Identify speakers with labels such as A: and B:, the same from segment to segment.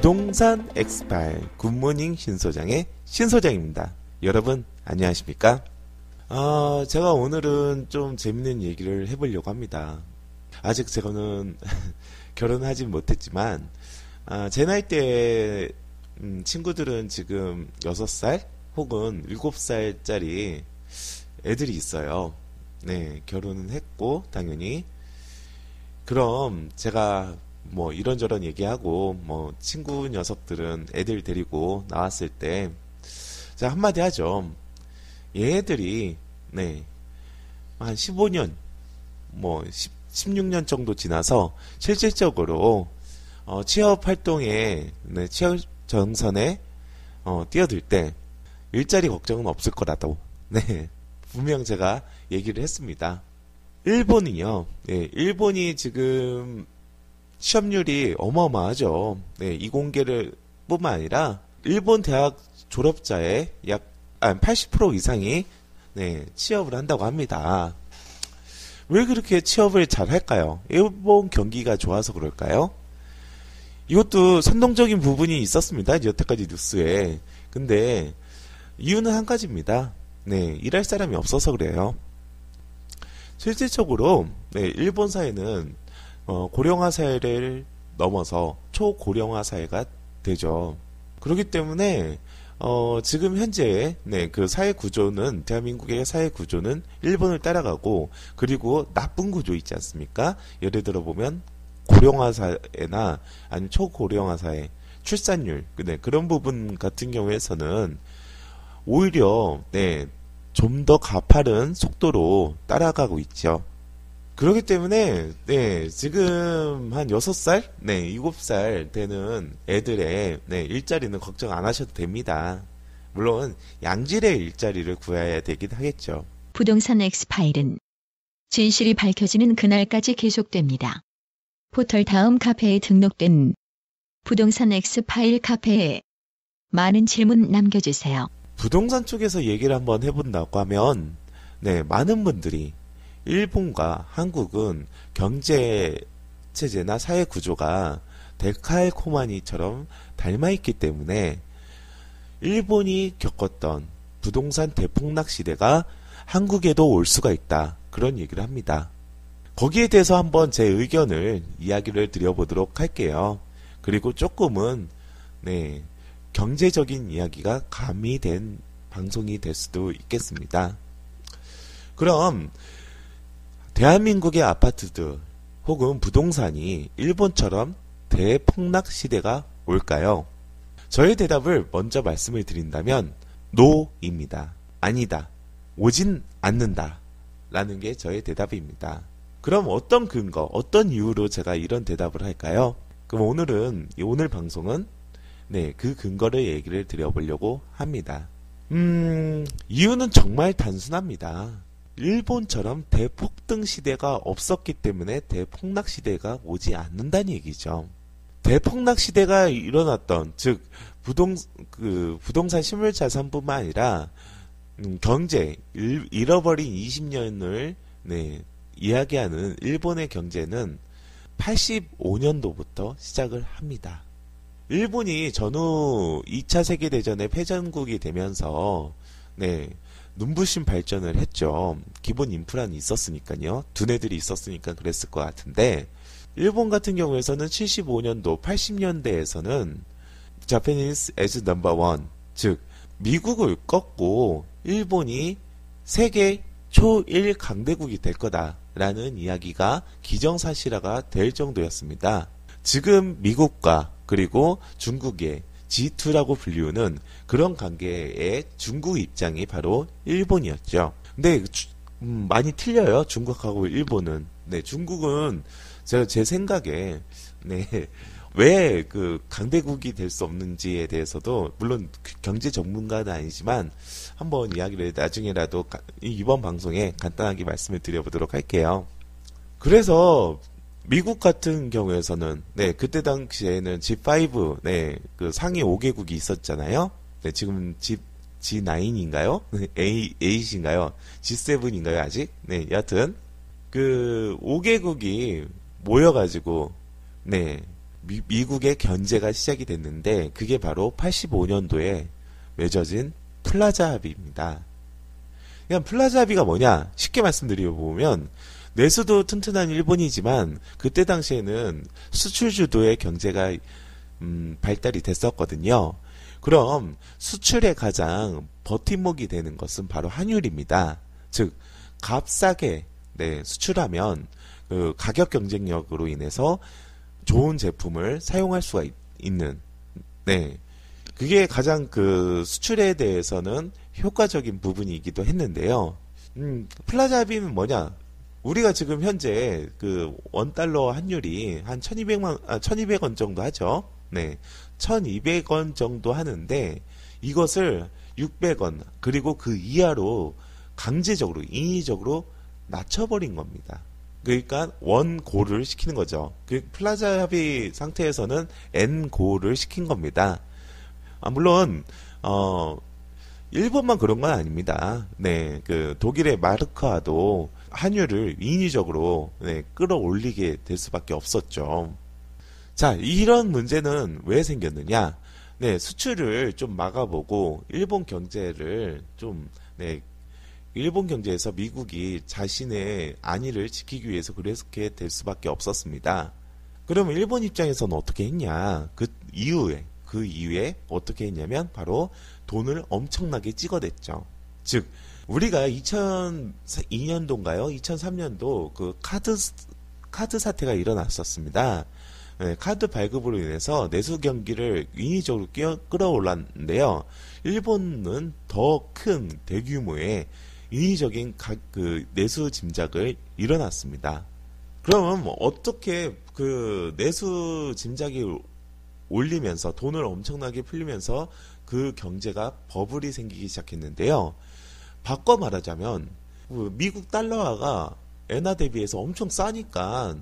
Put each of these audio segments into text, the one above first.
A: 부동산 엑스파일 굿모닝 신소장의 신소장입니다. 여러분 안녕하십니까? 제가 오늘은 좀 재밌는 얘기를 해보려고 합니다. 아직 저는 결혼하진 못했지만 제 나이 때 친구들은 지금 6살 혹은 7살짜리 애들이 있어요. 네, 결혼은 했고 당연히. 그럼 제가 뭐 이런저런 얘기하고 뭐 친구 녀석들은 애들 데리고 나왔을 때 제가 한마디 하죠. 얘들이 한 15년 뭐 16년 정도 지나서 실질적으로 취업 활동에 취업 전선에 뛰어들 때 일자리 걱정은 없을 거라도 분명 제가 얘기를 했습니다. 일본이요. 일본이 지금 취업률이 어마어마하죠. 이공계를 뿐만 아니라 일본 대학 졸업자의 약 80% 이상이 취업을 한다고 합니다. 왜 그렇게 취업을 잘 할까요? 일본 경기가 좋아서 그럴까요? 이것도 선동적인 부분이 있었습니다. 여태까지 뉴스에. 근데 이유는 한 가지입니다. 일할 사람이 없어서 그래요. 실질적으로 일본 사회는 고령화 사회를 넘어서 초고령화 사회가 되죠. 그렇기 때문에 지금 현재 그 사회 구조는 대한민국의 사회 구조는 일본을 따라가고, 그리고 나쁜 구조 있지 않습니까? 예를 들어 보면 고령화 사회나 아니면 초고령화 사회, 출산율 그런 부분 같은 경우에서는 오히려 좀 더 가파른 속도로 따라가고 있죠. 그렇기 때문에 지금 한 6살, 7살 되는 애들의 일자리는 걱정 안 하셔도 됩니다. 물론 양질의 일자리를 구해야 되긴 하겠죠.
B: 부동산 엑스파일은 진실이 밝혀지는 그날까지 계속됩니다. 포털 다음 카페에 등록된 부동산 엑스파일 카페에 많은 질문 남겨주세요.
A: 부동산 쪽에서 얘기를 한번 해본다고 하면 많은 분들이 일본과 한국은 경제 체제나 사회 구조가 데칼코마니처럼 닮아있기 때문에 일본이 겪었던 부동산 대폭락 시대가 한국에도 올 수가 있다, 그런 얘기를 합니다. 거기에 대해서 한번 제 의견을 이야기를 드려보도록 할게요. 그리고 조금은 경제적인 이야기가 가미된 방송이 될 수도 있겠습니다. 그럼 대한민국의 아파트들 혹은 부동산이 일본처럼 대폭락 시대가 올까요? 저의 대답을 먼저 말씀을 드린다면 NO입니다. 아니다. 오진 않는다. 라는 게 저의 대답입니다. 그럼 어떤 근거, 어떤 이유로 제가 이런 대답을 할까요? 그럼 오늘 방송은 그 근거를 얘기를 드려보려고 합니다. 이유는 정말 단순합니다. 일본처럼 대폭등 시대가 없었기 때문에 대폭락 시대가 오지 않는다는 얘기죠. 대폭락 시대가 일어났던, 즉 부동산 실물자산뿐만 아니라 경제, 잃어버린 20년을 이야기하는 일본의 경제는 85년도부터 시작을 합니다. 일본이 전후 2차 세계대전의 패전국이 되면서 눈부신 발전을 했죠. 기본 인프라는 있었으니까요. 두뇌들이 있었으니까 그랬을 것 같은데, 일본 같은 경우에서는 75년도, 80년대에서는 Japanese as number one, 즉 미국을 꺾고 일본이 세계 초1 강대국이 될 거다라는 이야기가 기정사실화가 될 정도였습니다. 지금 미국과 그리고 중국의 G2라고 불리우는 그런 관계의 중국 입장이 바로 일본이었죠. 근데 많이 틀려요. 중국하고 일본은. 중국은 제 생각에 왜 그 강대국이 될 수 없는지에 대해서도, 물론 경제 전문가는 아니지만 한번 이야기를 나중에라도 이번 방송에 간단하게 말씀을 드려보도록 할게요. 그래서 미국 같은 경우에서는 그때 당시에는 G5 그 상위 5개국이 있었잖아요. 지금 G9인가요? 8인가요? G7인가요? 아직? 여하튼 그 5개국이 모여가지고 미국의 견제가 시작이 됐는데 그게 바로 85년도에 맺어진 플라자 합의입니다. 그냥 플라자 합의가 뭐냐? 쉽게 말씀드려보면 내수도 튼튼한 일본이지만 그때 당시에는 수출 주도의 경제가 발달이 됐었거든요. 그럼 수출에 가장 버팀목이 되는 것은 바로 환율입니다. 즉 값싸게 수출하면 그 가격 경쟁력으로 인해서 좋은 제품을 사용할 수가 있는 그게 가장 그 수출에 대해서는 효과적인 부분이기도 했는데요. 플라자 합의는 뭐냐? 우리가 지금 현재 그 원달러 환율이 한 1200원 정도 하죠. 1200원 정도 하는데 이것을 600원 그리고 그 이하로 강제적으로 인위적으로 낮춰버린 겁니다. 그러니까 원고를 시키는 거죠. 그 플라자 합의 상태에서는 N고를 시킨 겁니다. 물론 일본만 그런 건 아닙니다. 그 독일의 마르크화도 환율을 인위적으로 끌어올리게 될 수밖에 없었죠. 자, 이런 문제는 왜 생겼느냐? 수출을 좀 막아보고 일본 경제를 좀 일본 경제에서 미국이 자신의 안위를 지키기 위해서 그렇게 될 수밖에 없었습니다. 그러면 일본 입장에서는 어떻게 했냐? 그 이후에 어떻게 했냐면 바로 돈을 엄청나게 찍어댔죠. 즉 우리가 2002년도인가요? 2003년도 그 카드 사태가 일어났었습니다. 카드 발급으로 인해서 내수 경기를 인위적으로 끌어올랐는데요. 일본은 더 큰 대규모의 인위적인 그 내수 짐작을 일어났습니다. 그럼 어떻게 그 내수 짐작이 올리면서 돈을 엄청나게 풀리면서 그 경제가 버블이 생기기 시작했는데요. 바꿔 말하자면 미국 달러화가 엔화 대비해서 엄청 싸니까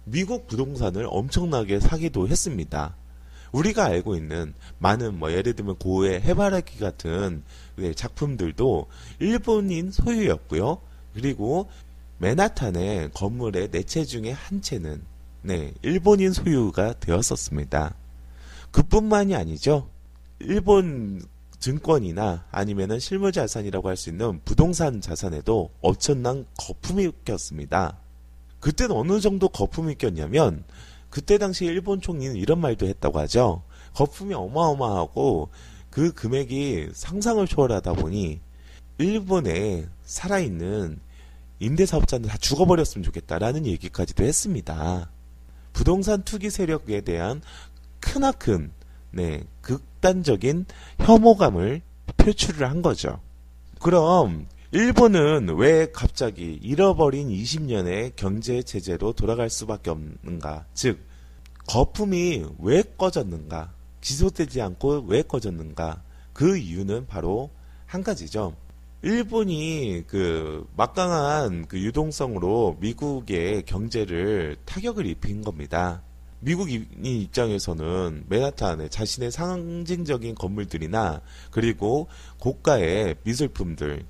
A: 미국 부동산을 엄청나게 사기도 했습니다. 우리가 알고 있는 많은 예를 들면 고의 해바라기 같은 작품들도 일본인 소유였고요. 그리고 맨하탄의 건물의 4채 중에 한 채는 일본인 소유가 되었었습니다. 그뿐만이 아니죠. 일본 증권이나 아니면은 실무자산이라고 할 수 있는 부동산 자산에도 엄청난 거품이 꼈습니다. 그때는 어느 정도 거품이 꼈냐면 그때 당시 일본 총리는 이런 말도 했다고 하죠. 거품이 어마어마하고 그 금액이 상상을 초월하다 보니 일본에 살아있는 임대사업자는 다 죽어버렸으면 좋겠다라는 얘기까지도 했습니다. 부동산 투기 세력에 대한 크나큰 극단적인 혐오감을 표출을 한 거죠. 그럼 일본은 왜 갑자기 잃어버린 20년의 경제 체제로 돌아갈 수밖에 없는가? 즉 거품이 왜 꺼졌는가? 지속되지 않고 왜 꺼졌는가? 그 이유는 바로 한 가지죠. 일본이 그 막강한 그 유동성으로 미국의 경제를 타격을 입힌 겁니다. 미국인 입장에서는 맨하탄에 자신의 상징적인 건물들이나 그리고 고가의 미술품들,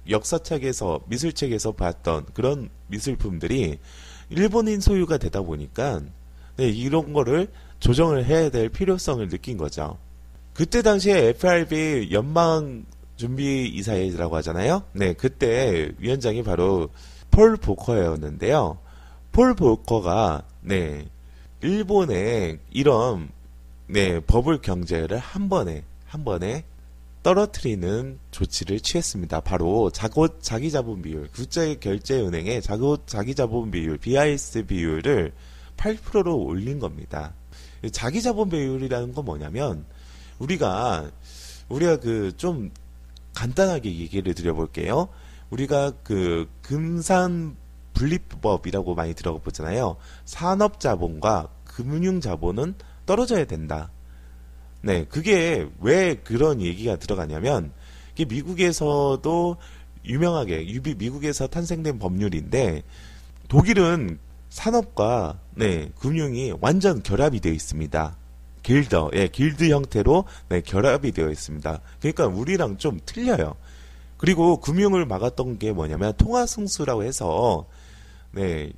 A: 미술책에서 봤던 그런 미술품들이 일본인 소유가 되다 보니까 이런 거를 조정을 해야 될 필요성을 느낀 거죠. 그때 당시에 FRB 연방준비이사회라고 하잖아요. 그때 위원장이 바로 폴 보커였는데요. 폴 보커가 일본의 이런 버블 경제를 한 번에 떨어뜨리는 조치를 취했습니다. 바로 자기 자본 비율, 국제결제은행의 자기 자본 비율, BIS 비율을 8%로 올린 겁니다. 자기 자본 비율이라는 건 뭐냐면 우리가 그 좀 간단하게 얘기를 드려볼게요. 우리가 그 금산 분리법이라고 많이 들어보잖아요. 산업자본과 금융자본은 떨어져야 된다. 그게 왜 그런 얘기가 들어가냐면 이게 미국에서도 유명하게 미국에서 탄생된 법률인데 독일은 산업과 금융이 완전 결합이 되어 있습니다. 길드 형태로 결합이 되어 있습니다. 그러니까 우리랑 좀 틀려요. 그리고 금융을 막았던 게 뭐냐면 통화승수라고 해서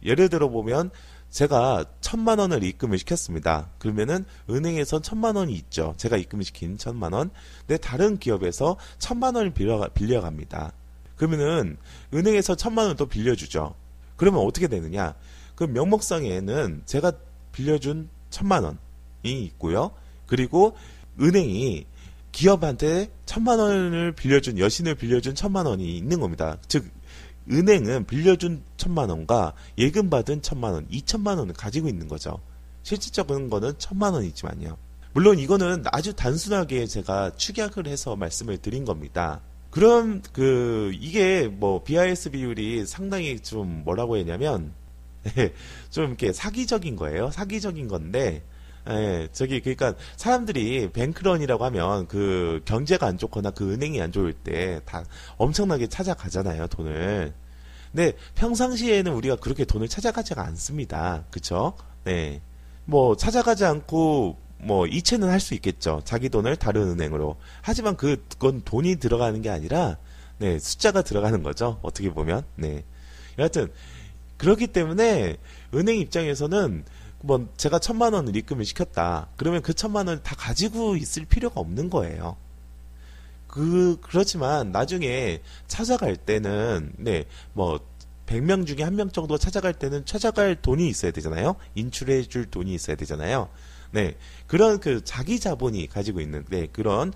A: 예를 들어 보면 제가 1,000만 원을 입금을 시켰습니다. 그러면은 은행에선 1,000만 원이 있죠. 제가 입금을 시킨 1,000만 원. 근데 다른 기업에서 1,000만 원을 빌려갑니다. 그러면은 은행에서 1,000만 원을 또 빌려주죠. 그러면 어떻게 되느냐? 그 명목상에는 제가 빌려준 1,000만 원이 있고요. 그리고 은행이 기업한테 1,000만 원을 빌려준, 여신을 빌려준 1,000만 원이 있는 겁니다. 즉 은행은 빌려준 1,000만 원과 예금 받은 1,000만 원, 2,000만 원을 가지고 있는 거죠. 실질적인 거는 1,000만 원이지만요. 물론 이거는 아주 단순하게 제가 축약을 해서 말씀을 드린 겁니다. 그럼 이게 뭐 BIS 비율이 상당히 좀 뭐라고 했냐면 좀 이렇게 사기적인 거예요. 사기적인 건데 그러니까 사람들이 뱅크런이라고 하면 그 경제가 안 좋거나 그 은행이 안 좋을 때 다 엄청나게 찾아가잖아요, 돈을. 근데 평상시에는 우리가 그렇게 돈을 찾아가지가 않습니다. 그쵸? 네. 뭐 찾아가지 않고 뭐 이체는 할 수 있겠죠. 자기 돈을 다른 은행으로. 하지만 그건 돈이 들어가는 게 아니라 네, 숫자가 들어가는 거죠. 어떻게 보면. 네. 여하튼 그렇기 때문에 은행 입장에서는 뭐 제가 1,000만 원을 입금을 시켰다. 그러면 그 1,000만 원을 다 가지고 있을 필요가 없는 거예요. 그렇지만 나중에 찾아갈 때는 네, 뭐 100명 중에 1명 정도 찾아갈 때는 찾아갈 돈이 있어야 되잖아요. 인출해 줄 돈이 있어야 되잖아요. 네. 그런 자기 자본이 가지고 있는 그런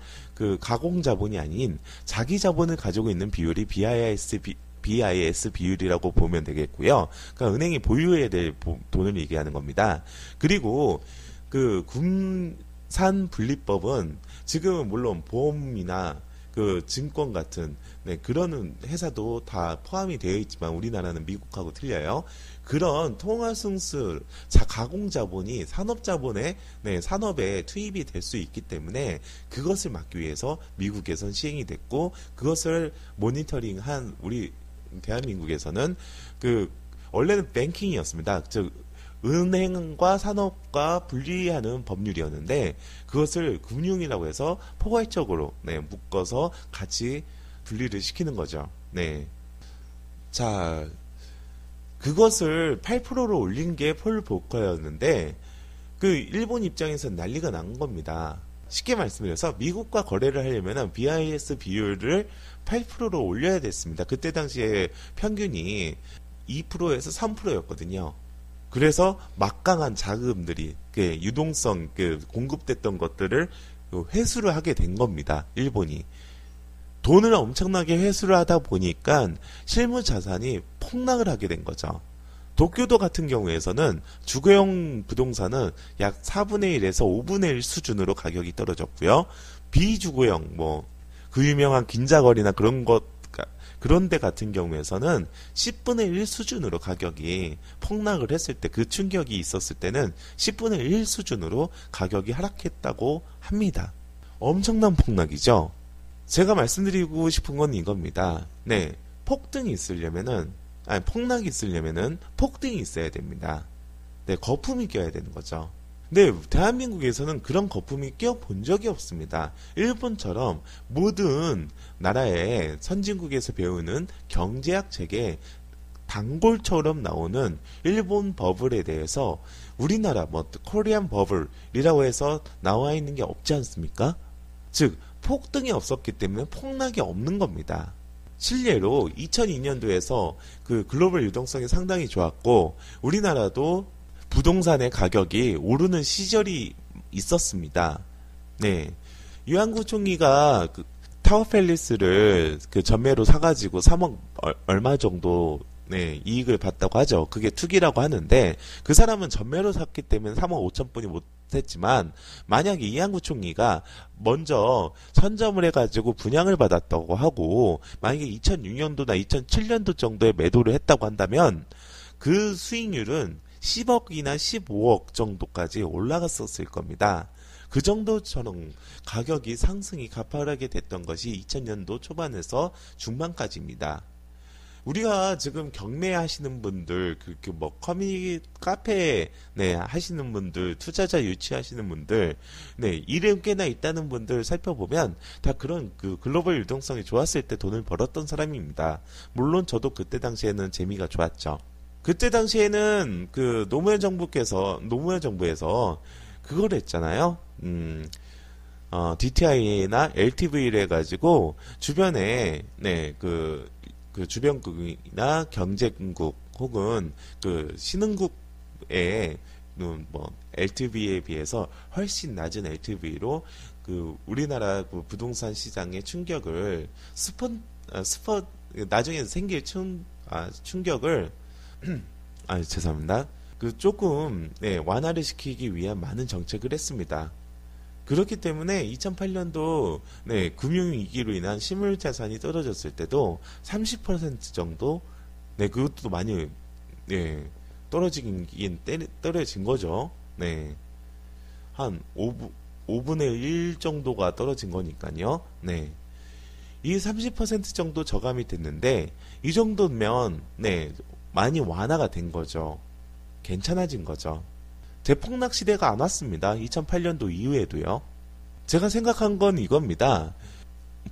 A: 가공 자본이 아닌 자기 자본을 가지고 있는 비율이 BIS 비율이라고 보면 되겠고요. 그러니까 은행이 보유해야 될 돈을 얘기하는 겁니다. 그리고 군산 분리법은 지금은 물론 보험이나 증권 같은 그런 회사도 다 포함이 되어 있지만 우리나라는 미국하고 틀려요. 그런 통화승수 가공 자본이 산업에 투입이 될 수 있기 때문에 그것을 막기 위해서 미국에선 시행이 됐고 그것을 모니터링한 우리 대한민국에서는 원래는 뱅킹이었습니다. 즉 은행과 산업과 분리하는 법률이었는데 그것을 금융이라고 해서 포괄적으로 묶어서 같이 분리를 시키는 거죠. 네. 자, 그것을 8%로 올린 게 폴 보커였는데 일본 입장에서 난리가 난 겁니다. 쉽게 말씀드려서 미국과 거래를 하려면 BIS 비율을 8%로 올려야 됐습니다. 그때 당시에 평균이 2%에서 3%였거든요. 그래서 막강한 자금들이 유동성 공급됐던 것들을 회수를 하게 된 겁니다. 일본이. 돈을 엄청나게 회수를 하다 보니까 실무 자산이 폭락을 하게 된 거죠. 도쿄도 같은 경우에서는 주거용 부동산은 약 4분의 1에서 5분의 1 수준으로 가격이 떨어졌고요. 비주거용 그 유명한 긴자거리나 그런 데 같은 경우에서는 10분의 1 수준으로 가격이 폭락을 했을 때 그 충격이 있었을 때는 10분의 1 수준으로 가격이 하락했다고 합니다. 엄청난 폭락이죠. 제가 말씀드리고 싶은 건 이겁니다. 네, 폭락이 있으려면은 폭등이 있어야 됩니다. 네, 거품이 껴야 되는 거죠. 근데 대한민국에서는 그런 거품이 껴본 적이 없습니다. 일본처럼 모든 나라의 선진국에서 배우는 경제학 책에 단골처럼 나오는 일본 버블에 대해서 우리나라 코리안 버블이라고 해서 나와 있는 게 없지 않습니까? 즉 폭등이 없었기 때문에 폭락이 없는 겁니다. 실례로 2002년도에서 글로벌 유동성이 상당히 좋았고 우리나라도 부동산의 가격이 오르는 시절이 있었습니다. 네, 유한구 총리가 타워팰리스를 전매로 사가지고 3억 얼마 정도 이익을 봤다고 하죠. 그게 투기라고 하는데 그 사람은 전매로 샀기 때문에 3억 5천 뿐이 못했지만 만약에 이한구 총리가 먼저 선점을 해가지고 분양을 받았다고 하고 만약에 2006년도나 2007년도 정도에 매도를 했다고 한다면 그 수익률은 10억이나 15억 정도까지 올라갔었을 겁니다. 그 정도처럼 가격이 상승이 가파르게 됐던 것이 2000년도 초반에서 중반까지입니다. 우리가 지금 경매 하시는 분들, 카페, 하시는 분들, 투자자 유치하시는 분들, 이름 꽤나 있다는 분들 살펴보면 다 그런 글로벌 유동성이 좋았을 때 돈을 벌었던 사람입니다. 물론 저도 그때 당시에는 재미가 좋았죠. 그때 당시에는 그 노무현 정부에서 그걸 했잖아요. DTI나 LTV를 해가지고 주변에 그 주변국이나 경쟁국 혹은 그 신흥국의 뭐 LTV에 비해서 훨씬 낮은 LTV로 그 우리나라 그 부동산 시장의 충격을 나중에 생길 충격을 죄송합니다. 그 조금 완화를 시키기 위한 많은 정책을 했습니다. 그렇기 때문에 2008년도 금융위기로 인한 실물자산이 떨어졌을 때도 30% 정도 그것도 많이 떨어진 거죠. 한 5분의 1 정도가 떨어진 거니까요. 이 30% 정도 저감이 됐는데 이 정도면 많이 완화가 된 거죠. 괜찮아진 거죠. 대폭락 시대가 안 왔습니다. 2008년도 이후에도요. 제가 생각한 건 이겁니다.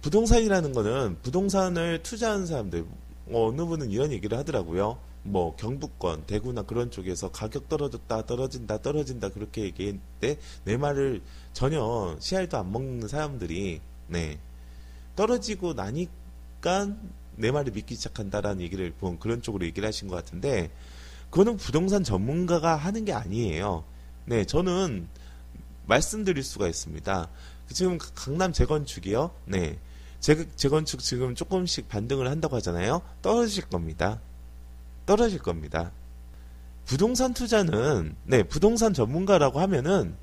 A: 부동산이라는 거는 부동산을 투자하는 사람들, 어느 분은 이런 얘기를 하더라고요. 뭐 경북권, 대구나 그런 쪽에서 가격 떨어진다 그렇게 얘기했는데 내 말을 전혀 씨알도 안 먹는 사람들이 떨어지고 나니까 내 말을 믿기 시작한다라는 얘기를 본 그런 쪽으로 얘기를 하신 것 같은데 그거는 부동산 전문가가 하는 게 아니에요. 저는 말씀드릴 수가 있습니다. 지금 강남 재건축이요. 재건축 지금 조금씩 반등을 한다고 하잖아요. 떨어질 겁니다. 부동산 투자는 부동산 전문가라고 하면은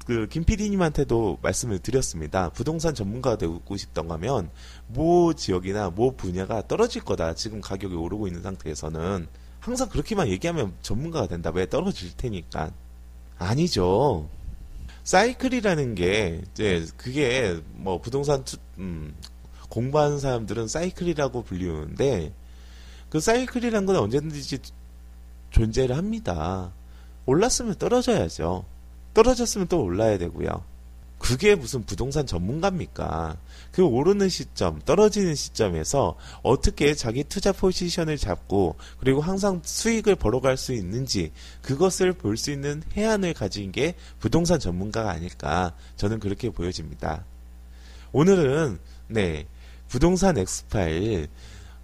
A: 그 김 PD님한테도 말씀을 드렸습니다. 부동산 전문가가 되고 싶던 거면 모 지역이나 모 분야가 떨어질 거다. 지금 가격이 오르고 있는 상태에서는 항상 그렇게만 얘기하면 전문가가 된다. 왜 떨어질 테니까. 아니죠. 사이클이라는 게 이제 그게 뭐 부동산 공부하는 사람들은 사이클이라고 불리우는데 그 사이클이라는 건 언제든지 존재를 합니다. 올랐으면 떨어져야죠. 떨어졌으면 또 올라야 되고요. 그게 무슨 부동산 전문가입니까? 그 오르는 시점, 떨어지는 시점에서 어떻게 자기 투자 포지션을 잡고 그리고 항상 수익을 벌어갈 수 있는지 그것을 볼 수 있는 해안을 가진 게 부동산 전문가가 아닐까 저는 그렇게 보여집니다. 오늘은 부동산 엑스파일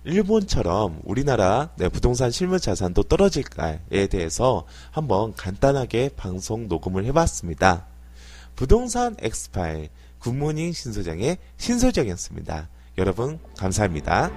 A: 일본처럼 우리나라 부동산 실물자산도 떨어질까에 대해서 한번 간단하게 방송 녹음을 해봤습니다. 부동산 엑스파일 굿모닝 신소장의 신소장이었습니다. 여러분 감사합니다.